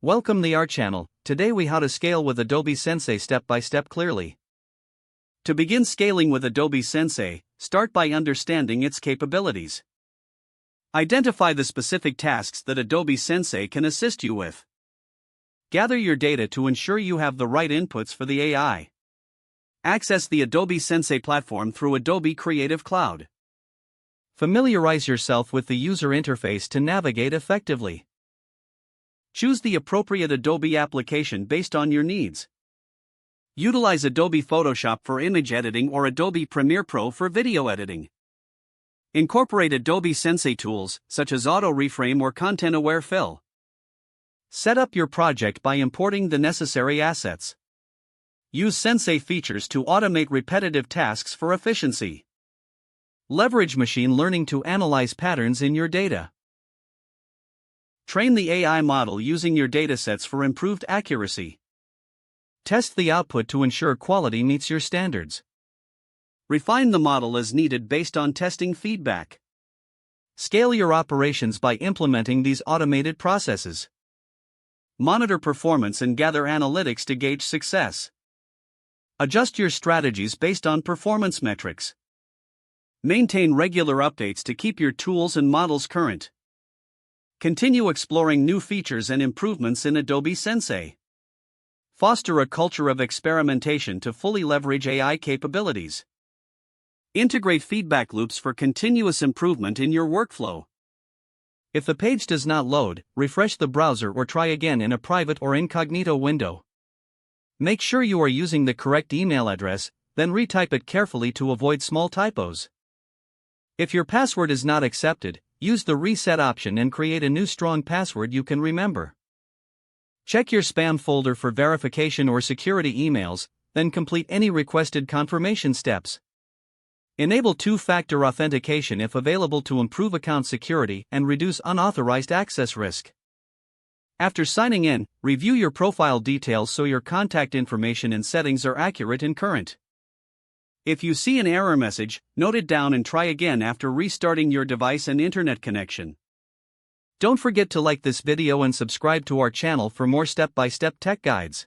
Welcome the Art Channel. Today we how to scale with Adobe Sensei step by step clearly. To begin scaling with Adobe Sensei, start by understanding its capabilities. Identify the specific tasks that Adobe Sensei can assist you with. Gather your data to ensure you have the right inputs for the AI. Access the Adobe Sensei platform through Adobe Creative Cloud. Familiarize yourself with the user interface to navigate effectively. Choose the appropriate Adobe application based on your needs. Utilize Adobe Photoshop for image editing or Adobe Premiere Pro for video editing. Incorporate Adobe Sensei tools, such as Auto Reframe or Content-Aware Fill. Set up your project by importing the necessary assets. Use Sensei features to automate repetitive tasks for efficiency. Leverage machine learning to analyze patterns in your data. Train the AI model using your datasets for improved accuracy. Test the output to ensure quality meets your standards. Refine the model as needed based on testing feedback. Scale your operations by implementing these automated processes. Monitor performance and gather analytics to gauge success. Adjust your strategies based on performance metrics. Maintain regular updates to keep your tools and models current. Continue exploring new features and improvements in Adobe Sensei. Foster a culture of experimentation to fully leverage AI capabilities. Integrate feedback loops for continuous improvement in your workflow. If the page does not load, refresh the browser or try again in a private or incognito window. Make sure you are using the correct email address, then retype it carefully to avoid small typos. If your password is not accepted, use the reset option and create a new strong password you can remember. Check your spam folder for verification or security emails, then complete any requested confirmation steps. Enable two-factor authentication if available to improve account security and reduce unauthorized access risk. After signing in, review your profile details so your contact information and settings are accurate and current. If you see an error message, note it down and try again after restarting your device and internet connection. Don't forget to like this video and subscribe to our channel for more step-by-step tech guides.